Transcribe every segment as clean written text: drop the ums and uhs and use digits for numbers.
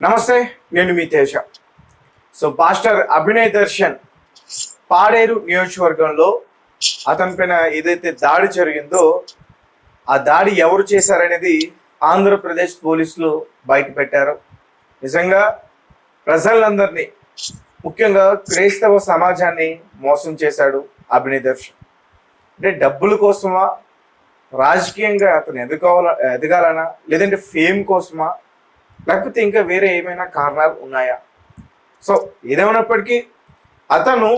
నమస్తే, నేను మీ తేజ. పాస్టర్ అభినయ్ దర్శన్ పాడేరు నియోజకవర్గంలో అతని పైన ఏదైతే దాడి జరిగిందో ఆ దాడి ఎవరు చేశారనేది ఆంధ్రప్రదేశ్ పోలీసులు బయట పెట్టారు. నిజంగా ప్రజలందరినీ, ముఖ్యంగా క్రైస్తవ సమాజాన్ని మోసం చేశాడు అభినయ్ దర్శన్. అంటే డబ్బుల కోసమా, రాజకీయంగా అతను ఎదగాలనా, లేదంటే ఫేమ్ కోసమా, లేకపోతే ఇంకా వేరే ఏమైనా కారణాలు ఉన్నాయా? ఏదేమైనప్పటికీ అతను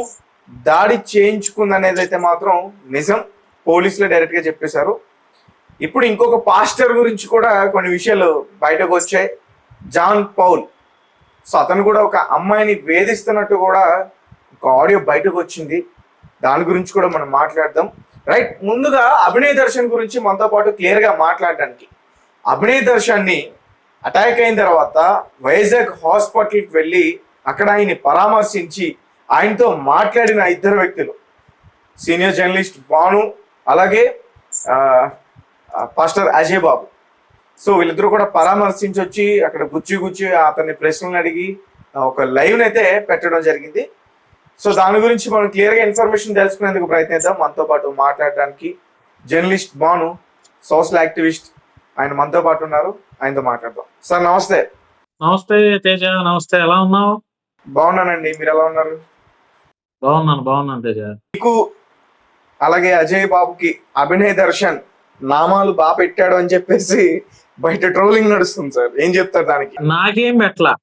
దాడి చేయించుకుందనేది అయితే మాత్రం నిజం. పోలీసులు డైరెక్ట్గా చెప్పేశారు. ఇప్పుడు ఇంకొక పాస్టర్ గురించి కూడా కొన్ని విషయాలు బయటకు వచ్చాయి. John Paul. అతను కూడా ఒక అమ్మాయిని వేధిస్తున్నట్టు కూడా ఒక ఆడియో బయటకు వచ్చింది. దాని గురించి కూడా మనం మాట్లాడదాం. రైట్, ముందుగా అభినయ్ దర్శన్ గురించి మనతో పాటు క్లియర్గా మాట్లాడడానికి, అభినయ్ దర్శన్ని అటాక్ అయిన తర్వాత వైజాగ్ హాస్పిటల్కి వెళ్ళి అక్కడ ఆయన్ని పరామర్శించి ఆయనతో మాట్లాడిన ఇద్దరు వ్యక్తులు, సీనియర్ జర్నలిస్ట్ భాను, అలాగే పాస్టర్ అజయ్ బాబు. వీళ్ళిద్దరూ కూడా పరామర్శించి వచ్చి అక్కడ గుచ్చి అతన్ని ప్రశ్నలు అడిగి ఒక లైవ్ అయితే పెట్టడం జరిగింది. దాని గురించి మనం క్లియర్గా ఇన్ఫర్మేషన్ తెలుసుకునేందుకు ప్రయత్నిద్దాం. మనతో పాటు మాట్లాడడానికి జర్నలిస్ట్ భాను, సోషల్ యాక్టివిస్ట్, ఆయన మనతో పాటు ఉన్నారు. ఆయనతో మాట్లాడదాం. సార్ నమస్తే. నమస్తే తేజ. నమస్తే, ఎలా ఉన్నావు? బాగున్నానండి, మీరు ఎలా ఉన్నారు? బాగున్నాను తేజ. మీకు అలాగే అజయ్ బాబుకి అభినయ్ దర్శన్ నామాలు బాగా పెట్టాడు అని చెప్పేసి బయట ట్రోలింగ్ నడుస్తుంది సార్, ఏం చెప్తారు దానికి? నాకేం పెట్టలా.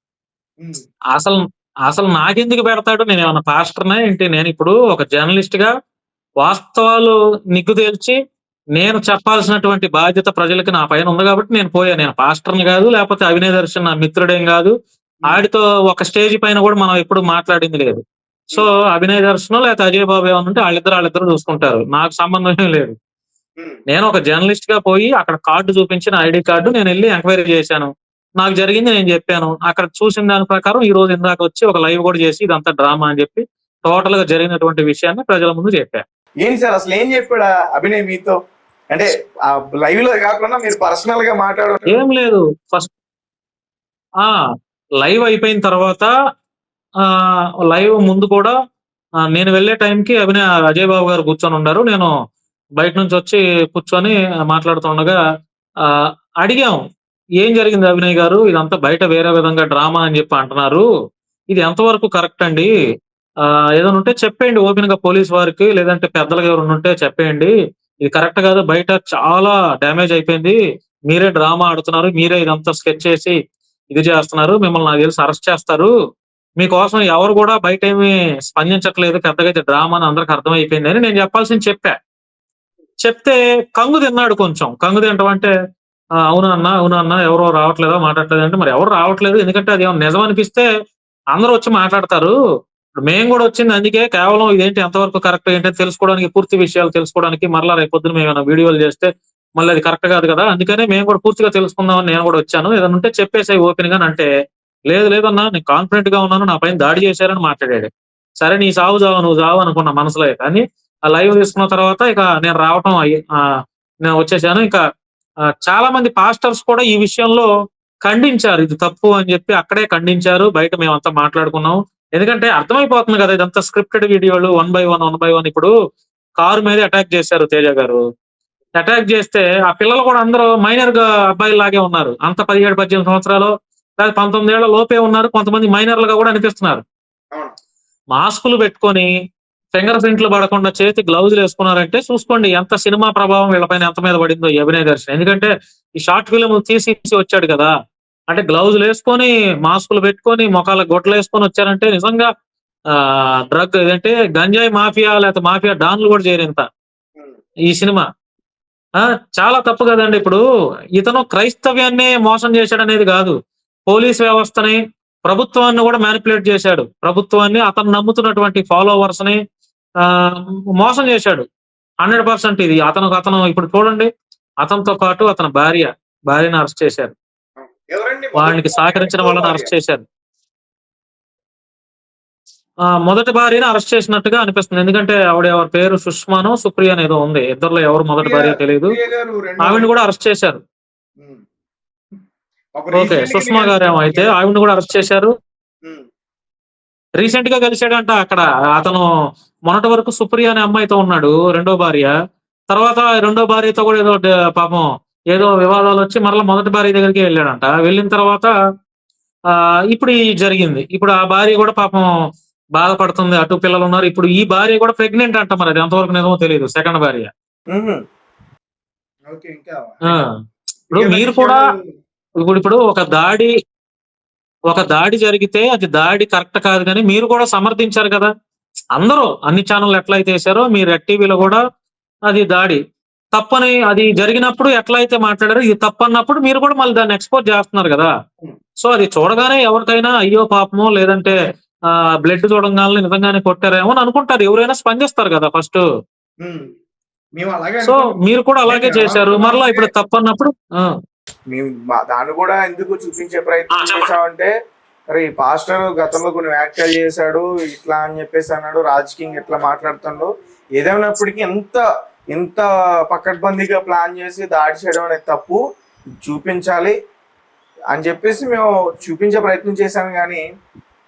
అసలు నాకెందుకు పెడతాడు? నేను ఏమన్నా పాస్టర్నా ఏంటి? నేను ఇప్పుడు ఒక జర్నలిస్ట్ గా వాస్తవాలు నిగ్గు తేల్చి నేను చెప్పాల్సినటువంటి బాధ్యత ప్రజలకి నా పైన ఉంది కాబట్టి నేను పోయా. నేను పాస్టర్ని కాదు, లేకపోతే అభినయ్ దర్శన్ నా మిత్రుడేం కాదు. ఆడితో ఒక స్టేజ్ పైన కూడా మనం ఎప్పుడు మాట్లాడింది లేదు. అభినయ్ దర్శనం లేకపోతే అజయ్ బాబు ఏమన్నా ఉంటే వాళ్ళిద్దరు చూసుకుంటారు, నాకు సంబంధం లేదు. నేను ఒక జర్నలిస్ట్ గా పోయి అక్కడ కార్డు చూపించిన ఐడి కార్డు నేను వెళ్ళి ఎంక్వైరీ చేశాను. నాకు జరిగింది నేను చెప్పాను. అక్కడ చూసిన దాని ప్రకారం ఈ రోజు ఇందాక వచ్చి ఒక లైవ్ కూడా చేసి ఇదంతా డ్రామా అని చెప్పి టోటల్ గా జరిగినటువంటి విషయాన్ని ప్రజల ముందు చెప్పాను. ఏంటి సార్ అసలు ఏం చెప్పాడా అభినయ్ మీతో? అంటే లైవ్ లో కాకుండా మీరు పర్సనల్ గా మాట్లాడ? ఏం లేదు. ఫస్ట్ లైవ్ అయిపోయిన తర్వాత లైవ్ ముందు కూడా నేను వెళ్లే టైంకి అజయ్ బాబు గారు కూర్చొని ఉన్నారు. నేను బయట నుంచి వచ్చి కూర్చొని మాట్లాడుతుండగా అడిగాం, ఏం జరిగింది అభినయ్ గారు? ఇదంతా బయట వేరే విధంగా డ్రామా అని చెప్పి అంటున్నారు, ఇది ఎంతవరకు కరెక్ట్ అండి? ఏదైనా ఉంటే చెప్పేయండి ఓపెన్ గా పోలీస్ వారికి, లేదంటే పెద్దలుగా ఎవరైనా ఉంటే చెప్పేయండి, ఇది కరెక్ట్ కాదు, బయట చాలా డ్యామేజ్ అయిపోయింది, మీరే డ్రామా ఆడుతున్నారు, మీరే ఇదంతా స్కెచ్ చేసి ఇది చేస్తున్నారు, మిమ్మల్ని నాకు తెలిసి అరెస్ట్ చేస్తారు, మీకోసం ఎవరు కూడా బయట ఏమి స్పందించట్లేదు, పెద్దగా అయితే డ్రామా అని అందరికి అర్థమైపోయింది అని నేను చెప్పాల్సింది చెప్తే కంగు తిన్నాడు. కొంచెం కంగు తింటామంటే అవునన్నా ఎవరో రావట్లేదా, మాట్లాడలేదు అంటే, మరి ఎవరు రావట్లేదు, ఎందుకంటే అది నిజం అనిపిస్తే అందరూ వచ్చి మాట్లాడతారు. ఇప్పుడు మేము కూడా వచ్చింది అందుకే, కేవలం ఇదేంటి ఎంతవరకు కరెక్ట్ ఏంటంటే తెలుసుకోవడానికి, పూర్తి విషయాలు తెలుసుకోవడానికి. మరలా రేపొద్దున మేము ఏమైనా వీడియోలు చేస్తే మళ్ళీ అది కరెక్ట్ కాదు కదా, అందుకనే మేము కూడా పూర్తిగా తెలుసుకుందామని నేను కూడా వచ్చాను, ఏదైనా ఉంటే చెప్పేసాయి ఓపెన్ గా అంటే, లేదన్నా నేను కాన్ఫిడెంట్ గా ఉన్నాను, నా పైన దాడి చేశారని మాట్లాడాడు. సరే నీ నువ్వు చావు అనుకున్నా మనసులో. కానీ ఆ లైవ్ తీసుకున్న తర్వాత ఇక నేను రావటం నేను వచ్చేసాను. ఇంకా చాలా మంది పాస్టర్స్ కూడా ఈ విషయంలో ఖండించారు, ఇది తప్పు అని చెప్పి అక్కడే ఖండించారు. బయట మేమంతా మాట్లాడుకున్నాం. ఎందుకంటే అర్థమైపోతుంది కదా, ఇదంతా స్క్రిప్టెడ్ వీడియోలు, వన్ బై వన్. ఇప్పుడు కారు మీద అటాక్ చేశారు తేజ గారు. అటాక్ చేస్తే ఆ పిల్లలు కూడా అందరూ మైనర్ గా అబ్బాయిలాగే ఉన్నారు. అంత 17-18 సంవత్సరాలు లేదా 19 ఏళ్ల లోపే ఉన్నారు. కొంతమంది మైనర్లుగా కూడా అనిపిస్తున్నారు. మాస్కులు పెట్టుకొని ఫింగర్ ప్రింట్లు పడకుండా చేతి గ్లౌజులు వేసుకున్నారంటే చూసుకోండి ఎంత సినిమా ప్రభావం వీళ్ళపైన ఎంత మీద పడిందో ఈ అభినయ్ దర్శన్. ఎందుకంటే ఈ షార్ట్ ఫిల్మ్ తీసి వచ్చాడు కదా, అంటే గ్లౌజులు వేసుకొని, మాస్కులు పెట్టుకొని, మొఖాలకు గొడ్లు వేసుకొని వచ్చారంటే నిజంగా డ్రగ్ ఏదంటే గంజాయి మాఫియా లేకపోతే మాఫియా డాన్లు కూడా చేరింత ఈ సినిమా. చాలా తప్పు కదండి. ఇప్పుడు ఇతను క్రైస్తవ్యాన్ని మోసం చేశాడు అనేది కాదు, పోలీస్ వ్యవస్థని, ప్రభుత్వాన్ని కూడా మ్యానిపులేట్ చేశాడు. ప్రభుత్వాన్ని, అతను నమ్ముతున్నటువంటి ఫాలోవర్స్ ని మోసం చేశాడు 100%. ఇది అతను ఇప్పుడు చూడండి, అతనితో పాటు అతని భార్యని అరెస్ట్ చేశారు, వాళ్ళకి సహకరించిన వాళ్ళని అరెస్ట్ చేశారు. మొదటి భార్యని అరెస్ట్ చేసినట్టుగా అనిపిస్తుంది. ఎందుకంటే ఆవిడ ఎవరి పేరు సుష్మానో సుప్రియ ఏదో ఉంది, ఇద్దరులో ఎవరు మొదటి భార్య తెలియదు. ఆవిడని కూడా అరెస్ట్ చేశారు. ఒక ఓకే. రీసెంట్ గా సుష్మా నేను గారేమో అయితే ఆవిడని కూడా అరెస్ట్ చేశారు. ఉమ్, రీసెంట్ గా కలిసాడంట అక్కడ. అతను మొన్నటి వరకు సుప్రియ అనే అమ్మాయితో ఉన్నాడు, రెండో భార్య. తర్వాత రెండో భార్యతో కూడా ఏదో పాపం ఏదో వివాదాలు వచ్చి మరలా మొదటి భార్య దగ్గరికి వెళ్ళాడంట. వెళ్ళిన తర్వాత ఇప్పుడు ఈ జరిగింది. ఇప్పుడు ఆ భార్య కూడా పాపం బాధపడుతుంది. అటు పిల్లలు ఉన్నారు. ఇప్పుడు ఈ భార్య కూడా ప్రెగ్నెంట్ అంట. మరి అది ఎంతవరకు నిజమో తెలియదు. సెకండ్ భార్య. ఉహుం. ఓకే, ఇంకా ఆ, ఇప్పుడు ఇంకేమైనా మీరు కూడా విషయాలు? ఇప్పుడు ఒక దాడి జరిగితే అది దాడి కరెక్ట్ కాదు కానీ మీరు కూడా సమర్థించారు కదా. అందరూ అన్ని ఛానళ్ళు ఎట్లయితే వేశారో మీరు రెడ్ టీవీలో కూడా అది దాడి తప్పని, అది జరిగినప్పుడు ఎట్లా అయితే మాట్లాడారో ఇది తప్పన్నప్పుడు మీరు కూడా మళ్ళీ దాన్ని ఎక్స్పోజ్ చేస్తున్నారు కదా. సో అది చూడగానే ఎవరికైనా అయ్యో పాపమో, లేదంటే బ్లడ్ చూడగానే నిజంగానే కొట్టారేమో అని అనుకుంటారు. ఎవరైనా స్పందిస్తారు కదా ఫస్ట్. ఉమ్, మేము అలాగే సో అనుకున్నాం. మీరు కూడా అలాగే మేము ఎలా చేశారు. అనుకున్నాం మరలా అంటే, ఇప్పుడు తప్పన్నప్పుడు మేము దాన్ని కూడా ఎందుకు చూపించే ప్రయత్నం చేసామంటే, అరే ఈ పాస్టర్ గతంలో కొన్ని వ్యాఖ్యలు చేశాడు ఇట్లా అని చెప్పేసి అన్నాడు, రాజకీయంగా ఎట్లా మాట్లాడుతుండో, ఏదేమైనప్పటికీ ఇంత పకడ్బందీగా ప్లాన్ చేసి దాడి చేయడం అనేది తప్పు, చూపించాలి అని చెప్పేసి మేము చూపించే ప్రయత్నం చేశాను. కానీ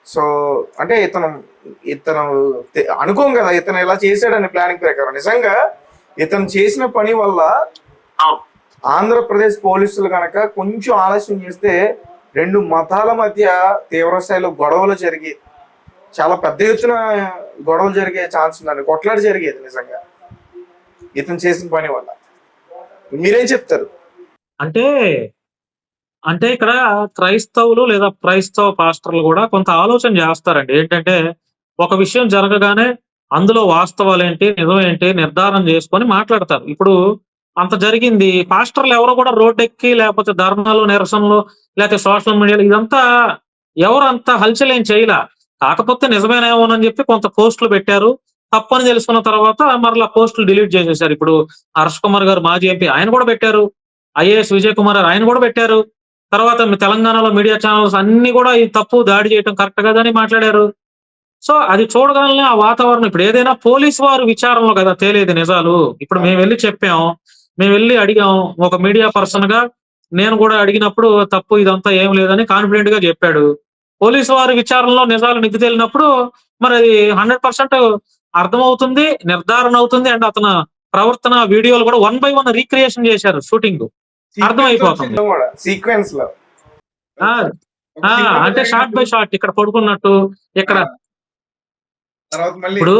సో అంటే ఇతను అనుకోం కదా ఇతను ఇలా చేశాడని. ప్లానింగ్ ప్రకారం నిజంగా ఇతను చేసిన పని వల్ల ఆంధ్రప్రదేశ్ పోలీసులు కనుక కొంచెం ఆలస్యం చేస్తే రెండు మతాల మధ్య తీవ్ర స్థాయిలో గొడవలు జరిగి చాలా పెద్ద ఎత్తున గొడవలు జరిగే ఛాన్స్ ఉందండి. కొట్లాట జరిగేది నిజంగా ఇతను చేసిన పని వల్ల. మీరేం చెప్తారు? అంటే అంటే ఇక్కడ క్రైస్తవులు లేదా క్రైస్తవ పాస్టర్లు కూడా కొంత ఆలోచన చేస్తారండి. ఏంటంటే ఒక విషయం జరగగానే అందులో వాస్తవాలేంటి, నిజమేంటి నిర్ధారణ చేసుకొని మాట్లాడతారు. ఇప్పుడు అంత జరిగింది, పాస్టర్లు ఎవరు కూడా రోడ్డెక్కి లేకపోతే ధర్నాలు, నిరసనలు, లేకపోతే సోషల్ మీడియాలో ఇదంతా ఎవరు అంత హల్చల్ ఏం చేయలే. కాకపోతే నిజమేనేమోనని చెప్పి కొంత పోస్టులు పెట్టారు. తప్పని తెలుసుకున్న తర్వాత మరలా పోస్టులు డిలీట్ చేసేశారు. ఇప్పుడు హర్ష్ కుమార్ గారు మాజీ ఎంపీ, ఆయన కూడా పెట్టారు. ఐఏఎస్ విజయ్ కుమార్ గారు, ఆయన కూడా పెట్టారు. తర్వాత మీ తెలంగాణలో మీడియా ఛానల్స్ అన్ని కూడా ఈ తప్పు, దాడి చేయటం కరెక్ట్ కాదని మాట్లాడారు. సో అది చూడగానే ఆ వాతావరణం, ఇప్పుడు ఏదైనా పోలీసు వారు విచారణలో కదా తేలేది నిజాలు. ఇప్పుడు మేము వెళ్ళి చెప్పాం, మేము వెళ్ళి అడిగాం. ఒక మీడియా పర్సన్ గా నేను కూడా అడిగినప్పుడు తప్పు ఇదంతా ఏం లేదని కాన్ఫిడెంట్ గా చెప్పాడు. పోలీసు వారి విచారణలో నిజాలు నిగ్గు తేలినప్పుడు మరి అది 100% అర్థమవుతుంది, నిర్ధారణ అవుతుంది. అండ్ అతను ప్రవర్తన వీడియోలు కూడా 1 by 1 రీక్రియేషన్ చేశారు, షూటింగ్ అర్థమైపోతుంది. సీక్వెన్స్ లో ఆ, అంటే షార్ట్ బై షార్ట్ ఇక్కడ పడుకున్నట్టు ఇక్కడ. తర్వాత మళ్ళీ ఇప్పుడు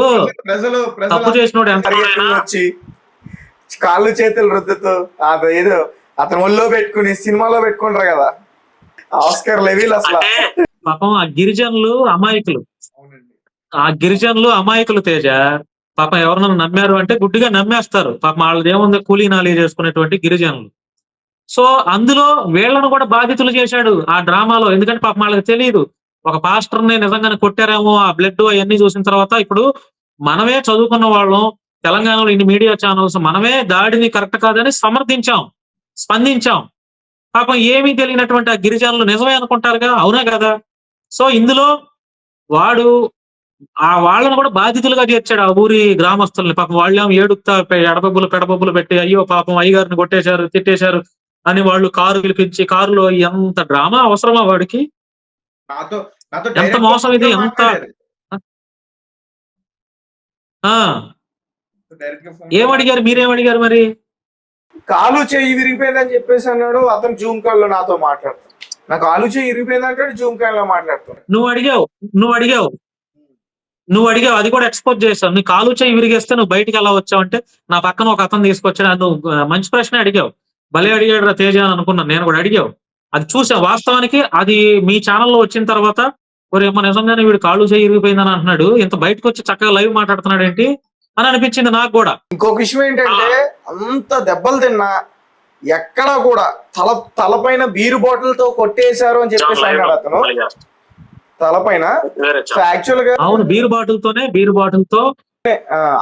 ప్రజలు తప్పు చేసినోడు ఎంత వచ్చి కాళ్ళు చేతులు రుద్దుతూ ఏదో అతను ఒళ్ళో పెట్టుకుని సినిమాలో పెట్టుకుంటారు కదా ఆస్కర్ లెవెల్ అసలు. పాపం ఆ గిరిజనులు అమాయకులు, తేజ. పాపం ఎవరన్నా నమ్మారు అంటే గుడ్డిగా నమ్మేస్తారు. పాపం వాళ్ళది ఏముంది, కూలీ నాలి చేసుకునేటువంటి గిరిజనులు. సో అందులో వీళ్ళను కూడా బాధితులు చేశాడు ఆ డ్రామాలో. ఎందుకంటే పాపం వాళ్ళకి తెలియదు ఒక పాస్టర్ని నిజంగానే కొట్టారేమో. ఆ బ్లడ్ అవన్నీ చూసిన తర్వాత ఇప్పుడు మనమే చదువుకున్న వాళ్ళం, తెలంగాణలో ఇన్ని మీడియా ఛానల్స్, మనమే దాడిని కరెక్ట్ కాదని సమర్థించాం, స్పందించాం. పాపం ఏమీ తెలియనటువంటి ఆ గిరిజనులు నిజమే అనుకుంటారుగా, అవునా కదా. సో ఇందులో వాడు వాళ్ళను కూడా బాధితులుగా చేర్చాడు ఆ ఊరి గ్రామస్తుల్ని. పాపం వాళ్ళేమో ఏడుపుతా పెడబొబ్బులు పెట్టి అయ్యో పాపం అయ్యగారిని కొట్టేశారు, తిట్టేశారు అని వాళ్ళు కారు పిలిపించి, కారులో ఎంత డ్రామా అవసరమా వాడికి? ఎంత మోసం ఇది, ఎంత ఏమడిగారు, మీరేమడిగారు మరి? కాలు చెయ్యి విరిగిపోయిందని చెప్పేసి అన్నాడు. అతను జూమ్ కాల్ లో నాతో మాట్లాడతాడు. నా కాలు చెయ్యి విరిగిపోయింది అంటాడు, జూమ్ కాల్ లో మాట్లాడుతాడు. నువ్వు అడిగావు, అది కూడా ఎక్స్పోజ్ చేశావు. నీ కాలు చెయ్యి విరిగేస్తే నువ్వు బయటికి ఎలా వచ్చావు అంటే, నా పక్కన ఒక అతను తీసుకొచ్చాడు. నువ్వు మంచి ప్రశ్న అడిగావు, భలే అడిగాడు రా తేజ అని అనుకున్నాను. నేను కూడా అడిగావు, అది చూసా. వాస్తవానికి అది మీ ఛానల్లో వచ్చిన తర్వాత ఒరేమో నిజంగానే వీడు కాళ్ళు చెయ్యి విరిగిపోయిందని అంటున్నాడు, ఇంత బయటకు వచ్చి చక్కగా లైవ్ మాట్లాడుతున్నాడు ఏంటి అని అనిపించింది నాకు కూడా. ఇంకొక విషయం ఏంటంటే, అంత దెబ్బలు తిన్నా ఎక్కడ కూడా తలపైన బీరు బాటిల్ తో కొట్టేశారు అని చెప్పేసి అన్నాడు అతను. తలపైన యాక్చువల్ గా అవును, బీరు బాటిల్ తో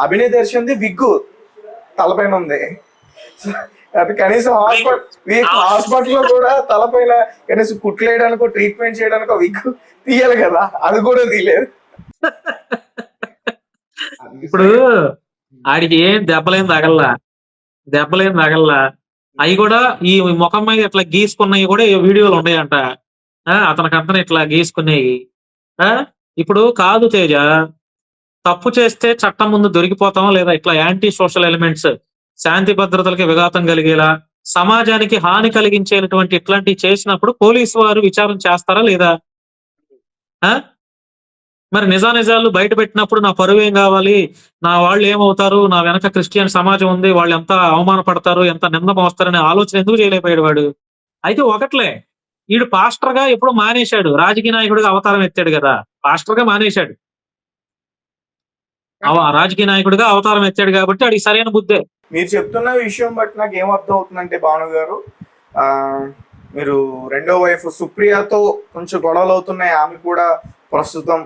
అభినయ్ దర్శన్ది విగ్గు తలపైన ఉంది. అది కనీసం హాస్పిటల్ లో కూడా తలపైన కనీసం కుట్లేయడానికో ట్రీట్మెంట్ చేయడానికో విగ్గు తీయాలి కదా, అది కూడా తీయలేదు. ఇప్పుడు ఆడికి ఏం దెబ్బలేం తగల్లా, అవి కూడా ఈ ముఖం మీద ఇట్లా గీసుకున్నవి కూడా ఈ వీడియోలు ఉన్నాయంట. అతనికి అంతా ఇట్లా గీసుకునేవి. ఇప్పుడు కాదు తేజ, తప్పు చేస్తే చట్టం ముందు దొరికిపోతాం, లేదా ఇట్లా యాంటీ సోషల్ ఎలిమెంట్స్ శాంతి భద్రతలకి విఘాతం కలిగేలా సమాజానికి హాని కలిగించేటువంటి ఇట్లాంటివి చేసినప్పుడు పోలీసు వారు విచారణ చేస్తారా లేదా? మరి నిజాలు బయట పెట్టినప్పుడు నా పరువు ఏం కావాలి, నా వాళ్ళు ఏమవుతారు, నా వెనక క్రిస్టియన్ సమాజం ఉంది, వాళ్ళు ఎంత అవమానపడతారు, ఎంత నింద మోస్తారనే ఆలోచన ఎందుకు చేయలేకపోయాడు వాడు? అయితే ఒకట్లే, వీడు పాస్టర్ గా ఎప్పుడు మానేశాడు, రాజకీయ నాయకుడిగా అవతారం ఎత్తాడు కదా, పాస్టర్ గా మానేశాడు, రాజకీయ నాయకుడిగా అవతారం ఎత్తాడు కాబట్టి వాడికి సరైన బుద్ధే. మీరు చెప్తున్న విషయం బట్టి నాకు ఏమర్థం అవుతుందంటే భాను గారు, మీరు రెండో వైఫ్ సుప్రియతో కొంచెం గొడవలు అవుతున్నాయి, ఆమె కూడా ప్రస్తుతం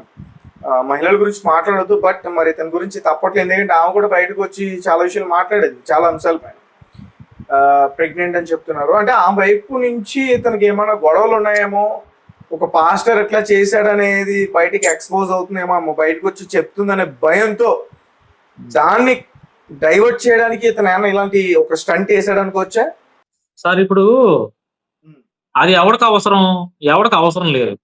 మహిళల గురించి మాట్లాడద్దు, బట్ మరి తన గురించి తప్పట్లేదు, ఎందుకంటే ఆమె కూడా బయటకు వచ్చి చాలా విషయాలు మాట్లాడేది, చాలా అంశాలపైన. ప్రెగ్నెంట్ అని చెప్తున్నారు, అంటే ఆ వైపు నుంచి తనకి ఏమైనా గొడవలు ఉన్నాయేమో, ఒక పాస్టర్ ఎట్లా చేశాడనేది బయటికి ఎక్స్పోజ్ అవుతుందేమో, బయటకు వచ్చి చెప్తుందనే భయంతో దాన్ని డైవర్ట్ చేయడానికి ఇతను ఏమైనా ఇలాంటి ఒక స్టంట్ వేసాడనుకో వచ్చా సార్? ఇప్పుడు అది ఎవరికి అవసరం లేదు.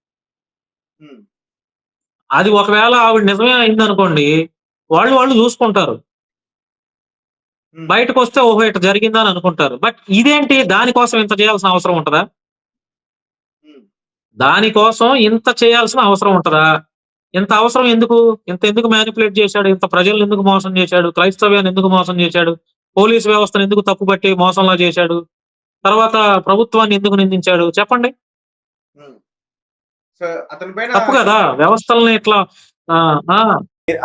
అది ఒకవేళ ఆవిడ నిజమే అయింది అనుకోండి, వాళ్ళు చూసుకుంటారు, బయటకు వస్తే ఓహో ఇట్లా జరిగిందా అని అనుకుంటారు. బట్ ఇదేంటి, దానికోసం ఇంత చేయాల్సిన అవసరం ఉంటుందా? దానికోసం ఇంత చేయాల్సిన అవసరం ఉంటుందా? ఇంత అవసరం ఎందుకు? ఎందుకు మ్యానిపులేట్ చేశాడు? ఇంత ప్రజలను ఎందుకు మోసం చేశాడు? క్రైస్తవ్యాన్ని ఎందుకు మోసం చేశాడు? పోలీస్ వ్యవస్థను ఎందుకు తప్పుపట్టి మోసంలా చేశాడు? తర్వాత ప్రభుత్వాన్ని ఎందుకు నిందించాడు? చెప్పండి. తప్పు కదా వ్యవస్థలని ఇట్లా.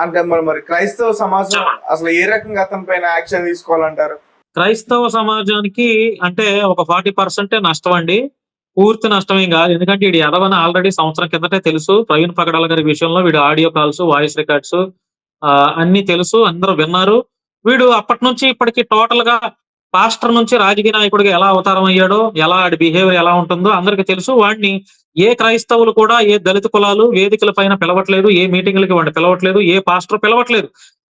అంటే మరి క్రైస్తవ సమాజం అసలు ఏ రకంగా అతని పైన యాక్షన్ తీసుకోవాలంటారు? క్రైస్తవ సమాజానికి అంటే ఒక 40% నష్టం అండి, పూర్తి నష్టమేం కాదు. ఎందుకంటే వీడు ఎదవని ఆల్రెడీ సంవత్సరం కిందటే తెలుసు. ప్రవీణ్ పగడాల గారి విషయంలో వీడు ఆడియో కాల్స్, వాయిస్ రికార్డ్స్ అన్ని తెలుసు, అందరూ విన్నారు. వీడు అప్పటి నుంచి ఇప్పటికి టోటల్ గా పాస్టర్ నుంచి రాజకీయ నాయకుడిగా ఎలా అవతారం అయ్యాడో, ఎలా ఆడి బిహేవియర్ ఎలా ఉంటుందో అందరికి తెలుసు. వాడిని ఏ క్రైస్తవులు కూడా, ఏ దళిత కులాలు వేదికల పైన పిలవట్లేదు, ఏ మీటింగ్లకి వాడిని పిలవట్లేదు, ఏ పాస్టర్ పిలవట్లేదు.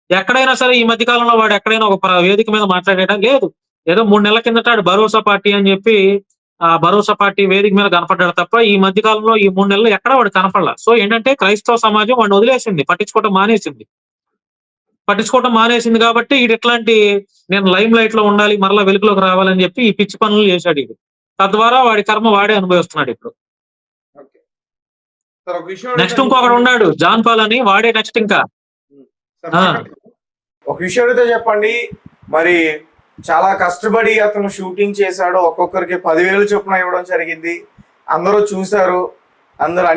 ఎక్కడైనా సరే ఈ మధ్య కాలంలో వాడు ఎక్కడైనా ఒక వేదిక మీద మాట్లాడేయడం లేదు. ఏదో 3 నెలల కిందట భరోసా పార్టీ అని చెప్పి ఆ భరోసా పార్టీ వేదిక మీద కనపడ్డాడు తప్ప ఈ మధ్య కాలంలో ఈ 3 నెలలు ఎక్కడ వాడు కనపడలా. సో ఏంటంటే క్రైస్తవ సమాజం వాడిని వదిలేసింది, పట్టించుకోవటం మానేసింది కాబట్టి ఇది ఇట్లాంటి నేను లైమ్ లైట్ లో ఉండాలి, మరలా వెలుగులోకి రావాలని చెప్పి ఈ పిచ్చి పనులు చేశాడు. ఇది తద్వారా వాడి కర్మ వాడే అనుభవిస్తున్నాడు ఇప్పుడు. నెక్స్ట్ ఇంకొకడు ఉన్నాడు జాన్ పాల్ అని, వాడే నెక్స్ట్. ఇంకా ఒక విషయం అయితే చెప్పండి, మరి చాలా కష్టపడి అతను షూటింగ్ చేశాడు, ఒక్కొక్కరికి 10,000 చొప్పున ఇవ్వడం జరిగింది, అందరూ చూశారు, అందరూ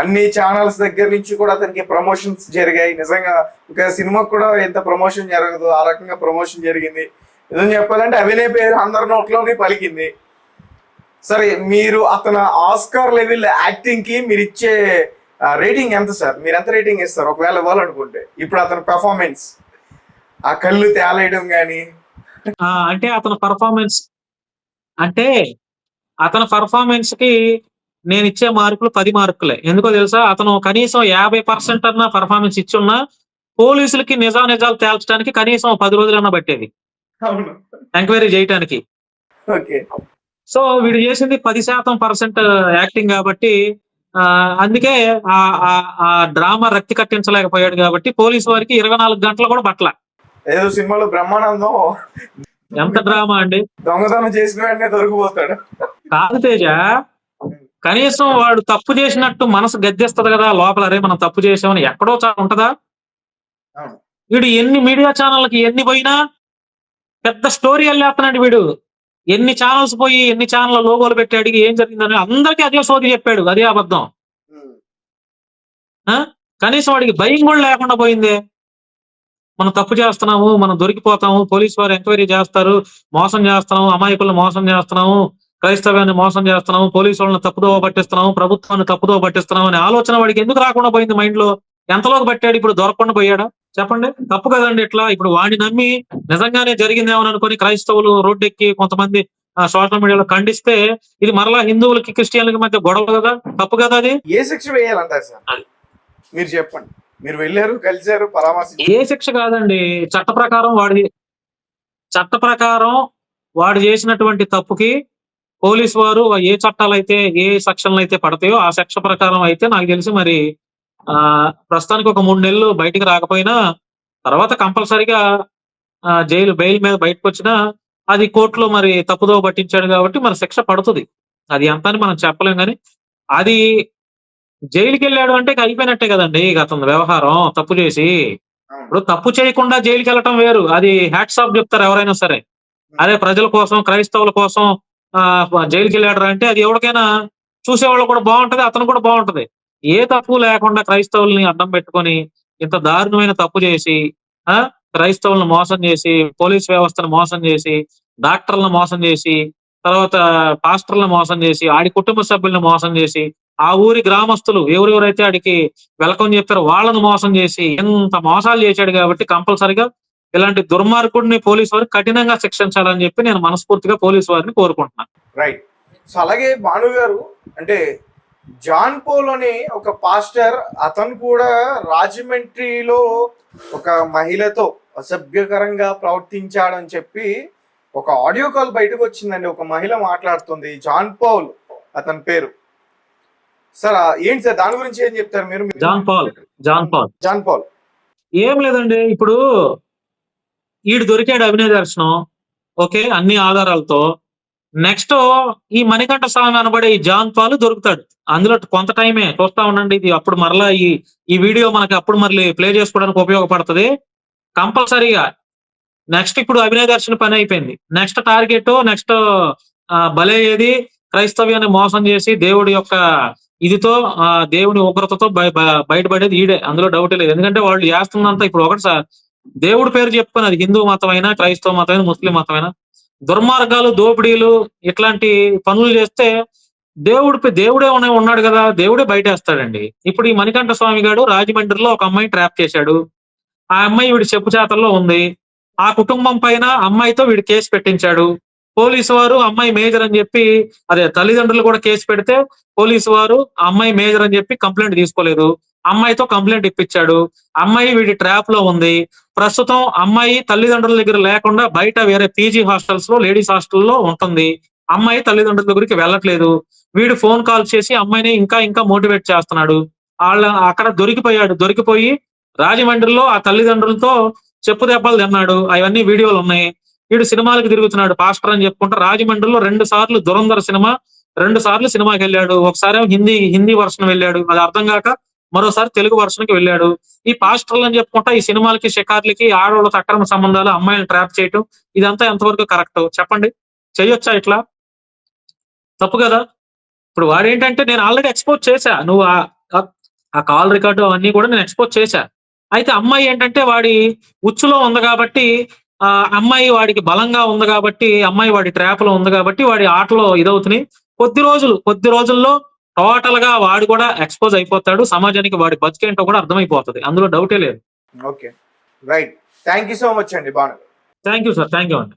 అన్ని ఛానల్స్ దగ్గర నుంచి కూడా అతనికి ప్రమోషన్స్ జరిగాయి. నిజంగా ఒక సినిమాకు కూడా ఎంత ప్రమోషన్ జరగదు, ఆ రకంగా ప్రమోషన్ జరిగింది. నిజం చెప్పాలంటే అభినయ్ పేరు అందరి నోట్లోనే పలికింది. సరే, మీరు అతను ఆస్కార్ లెవెల్ యాక్టింగ్ కి మీరు ఇచ్చే రేటింగ్ ఎంత సార్? మీరు ఎంత రేటింగ్ ఇస్తారు ఒకవేళ ఇవ్వాలనుకుంటే? ఇప్పుడు అతని పెర్ఫార్మెన్స్, ఆ కళ్ళు తేలేయడం కానీ, అంటే అతని పర్ఫార్మెన్స్ కి నేను ఇచ్చే మార్కులు 10 మార్కులే. ఎందుకో తెలుసా? అతను కనీసం 50% అన్న పర్ఫార్మెన్స్ ఇచ్చున్నా పోలీసులకి నిజాలు తేల్చడానికి కనీసం 10 రోజులన్నా పట్టేది ఎంక్వైరీ చేయటానికి. సో వీడు చేసింది 10% యాక్టింగ్ కాబట్టి, అందుకే ఆ డ్రామా రక్తి కట్టించలేకపోయాడు కాబట్టి పోలీసు వారికి 24 గంటలు కూడా పట్ల. ఏదో సినిమాలో బ్రహ్మానందం ఎంత డ్రామా అండి, దొంగతనం చేసిన వెంటనే దొరికిపోతాడు. కాదు తేజ, కనీసం వాడు తప్పు చేసినట్టు మనసు గద్దెస్తుంది కదా లోపల, అరే మనం తప్పు చేసామని ఎక్కడో ఉంటదా? వీడు ఎన్ని మీడియా ఛానళ్ళకి ఎన్ని పోయినా పెద్ద స్టోరీ వెళ్ళేస్తున్నాడు వీడు. ఎన్ని ఛానల్స్ పోయి ఎన్ని ఛానల్ లోగోలు పెట్టి అడిగి ఏం జరిగిందని అందరికీ అదే సోది చెప్పాడు, అదే అబద్ధం. కనీసం వాడికి భయం కూడా లేకుండా పోయిందే. మనం తప్పు చేస్తున్నాము, మనం దొరికిపోతాము, పోలీసు వారు ఎంక్వైరీ చేస్తారు, మోసం చేస్తున్నాము, అమాయకులను మోసం చేస్తున్నాము, క్రైస్తవ్యాన్ని మోసం చేస్తున్నాము, పోలీసు వాళ్ళని తప్పుదోవ పట్టిస్తున్నాము, ప్రభుత్వాన్ని తప్పుదోవ పట్టిస్తున్నాము అనే ఆలోచన వాడికి ఎందుకు రాకుండా పోయింది మైండ్ లో? ఎంతలోకి పట్టాడు? ఇప్పుడు దొరకకుండా పోయాడా? చెప్పండి. తప్పు కదండి ఇట్లా. ఇప్పుడు వాడిని నమ్మి నిజంగానే జరిగిందేమని అనుకుని క్రైస్తవులు రోడ్డెక్కి కొంతమంది సోషల్ మీడియాలో ఖండిస్తే ఇది మరలా హిందువులకి క్రిస్టియన్లకి మధ్య గొడవ కదా, తప్పు కదా అది. ఏ శిక్ష వేయాలంటారు సార్? మీరు చెప్పండి. మీరు వెళ్ళారు, కలిశారు, పరామర్శ. ఏ శిక్ష కాదండి, చట్ట ప్రకారం వాడు చేసినటువంటి తప్పుకి పోలీసు వారు ఏ చట్టాలు అయితే ఏ సెక్షన్లు అయితే పడతాయో ఆ సెక్షన్ ప్రకారం అయితే నాకు తెలిసి మరి ప్రస్తుతానికి ఒక 3 నెలలు బయటికి రాకపోయినా తర్వాత కంపల్సరిగా జైలు బెయిల్ మీద బయటకు వచ్చినా అది కోర్టులో మరి తప్పుదో పట్టించాడు కాబట్టి మరి శిక్ష పడుతుంది. అది ఎంత అని మనం చెప్పలేం కానీ అది జైలుకి వెళ్ళాడు అంటే ఇక అయిపోయినట్టే కదండి ఇక అతని వ్యవహారం తప్పు చేసి. ఇప్పుడు తప్పు చేయకుండా జైలుకి వెళ్ళటం వేరు, అది హ్యాట్స్ ఆఫ్ చెప్తారు ఎవరైనా సరే. అదే ప్రజల కోసం క్రైస్తవుల కోసం జైలుకి వెళ్ళాడు అంటే అది ఎవరికైనా చూసేవాళ్ళు కూడా బాగుంటది, అతను కూడా బాగుంటది. ఏ తప్పు లేకుండా క్రైస్తవుల్ని అడ్డం పెట్టుకొని ఇంత దారుణమైన తప్పు చేసి క్రైస్తవులను మోసం చేసి, పోలీస్ వ్యవస్థను మోసం చేసి, డాక్టర్లను మోసం చేసి, తర్వాత పాస్టర్లను మోసం చేసి, ఆడి కుటుంబ సభ్యులను మోసం చేసి, ఆ ఊరి గ్రామస్తులు ఎవరెవరైతే ఆడికి వెల్కమ్ చెప్పారో వాళ్ళను మోసం చేసి ఎంత మోసాలు చేశాడు కాబట్టి కంపల్సరిగా ఇలాంటి దుర్మార్గుడిని పోలీసు వారు కఠినంగా శిక్షించాలని చెప్పి నేను మనస్ఫూర్తిగా పోలీసు వారిని కోరుకుంటున్నాను. రైట్. సో అలాగే భాను గారు, అంటే జాన్ పోల్ అని ఒక పాస్టర్, అతను కూడా రాజమండ్రిలో ఒక మహిళతో అసభ్యకరంగా ప్రవర్తించాడని చెప్పి ఒక ఆడియో కాల్ బయటకు వచ్చిందండి. ఒక మహిళ మాట్లాడుతుంది, జాన్ పౌల్ అతని పేరు. సార్ ఏంటి సార్ దాని గురించి ఏం చెప్తారు మీరు? జాన్ పాల్ ఏం లేదండి, ఇప్పుడు ఈడు దొరికాడు అభినయ దర్శనం, ఓకే, అన్ని ఆధారాలతో. నెక్స్ట్ ఈ మణికంఠ స్వామి అనబడే ఈ జాన్ పాల్ దొరుకుతాడు. అందులో కొంత టైమే చూస్తా ఉండండి, ఇది అప్పుడు మరలా ఈ వీడియో మనకి అప్పుడు మళ్ళీ ప్లే చేసుకోవడానికి ఉపయోగపడుతుంది కంపల్సరీగా. నెక్స్ట్ ఇప్పుడు అభినయ దర్శన పని అయిపోయింది. నెక్స్ట్ టార్గెట్, నెక్స్ట్ బలే ఏది క్రైస్తవ్యాన్ని మోసం చేసి దేవుడి యొక్క ఇదితో దేవుని ఉగ్రతతో బయటపడేది ఈడే, అందులో డౌట్ లేదు. ఎందుకంటే వాళ్ళు చేస్తున్నంత ఇప్పుడు ఒకటి సార్, దేవుడి పేరు చెప్పుకొని అది హిందూ మతమైనా క్రైస్తవ మతమైనా ముస్లిం మతమైనా దుర్మార్గాలు దోపిడీలు ఇట్లాంటి పనులు చేస్తే దేవుడే ఉన్నాడు కదా, దేవుడే బయటేస్తాడండి. ఇప్పుడు ఈ మణికంఠ స్వామి గారు రాజమండ్రిలో ఒక అమ్మాయి ట్రాప్ చేశాడు. ఆ అమ్మాయి వీడి చెప్పు చేతల్లో ఉంది. ఆ కుటుంబం పైన అమ్మాయితో వీడు కేసు పెట్టించాడు. పోలీసు వారు అమ్మాయి మేజర్ అని చెప్పి, అదే తల్లిదండ్రులు కూడా కేసు పెడితే పోలీసు వారు అమ్మాయి మేజర్ అని చెప్పి కంప్లైంట్ తీసుకోలేదు. అమ్మాయితో కంప్లైంట్ ఇప్పించాడు. అమ్మాయి వీడి ట్రాప్ లో ఉంది. ప్రస్తుతం అమ్మాయి తల్లిదండ్రుల దగ్గర లేకుండా బయట వేరే పీజీ హాస్టల్స్ లో, లేడీస్ హాస్టల్లో ఉంటుంది. అమ్మాయి తల్లిదండ్రుల దగ్గరికి వెళ్ళట్లేదు. వీడు ఫోన్ కాల్ చేసి అమ్మాయిని ఇంకా మోటివేట్ చేస్తున్నాడు. అక్కడ దొరికిపోయి రాజమండ్రిలో ఆ తల్లిదండ్రులతో చెప్పు దెబ్బలు తిన్నాడు. అవన్నీ వీడియోలు ఉన్నాయి. వీడు సినిమాలకు తిరుగుతున్నాడు పాస్టర్ అని చెప్పుకుంటా. రాజమండ్రిలో 2 సార్లు దురంధర సినిమా, 2 సార్లు సినిమాకి వెళ్ళాడు. ఒకసారి హిందీ వర్షన్ వెళ్ళాడు, అది అర్థం కాక మరోసారి తెలుగు వర్షన్ కి వెళ్ళాడు. ఈ పాస్టర్లు అని చెప్పుకుంటా ఈ సినిమాలకి, షికార్లకి, ఆడవాళ్ళతో అక్రమ సంబంధాలు, అమ్మాయిలను ట్రాప్ చేయటం, ఇదంతా ఎంతవరకు కరెక్ట్ చెప్పండి? చెయ్యొచ్చా ఇట్లా? తప్పు కదా. ఇప్పుడు వాడేంటంటే నేను ఆల్రెడీ ఎక్స్పోజ్ చేశా, నువ్వు ఆ కాల్ రికార్డు అవన్నీ కూడా నేను ఎక్స్పోజ్ చేశా. అయితే అమ్మాయి ఏంటంటే వాడి ఉచ్చులో ఉంది కాబట్టి, అమ్మాయి వాడికి బలంగా ఉంది కాబట్టి, అమ్మాయి వాడి ట్రాప్ లో ఉంది కాబట్టి వాడి ఆటలో ఇదవుతున్నాయి. కొద్ది రోజుల్లో టోటల్ గా వాడు కూడా ఎక్స్పోజ్ అయిపోతాడు. సమాజానికి వాడి బతికేంటో కూడా అర్థమైపోతుంది, అందులో డౌటే లేదు. Okay, right. Thank you so much అండి. బాగుంది. Thank you sir, thank you అండి.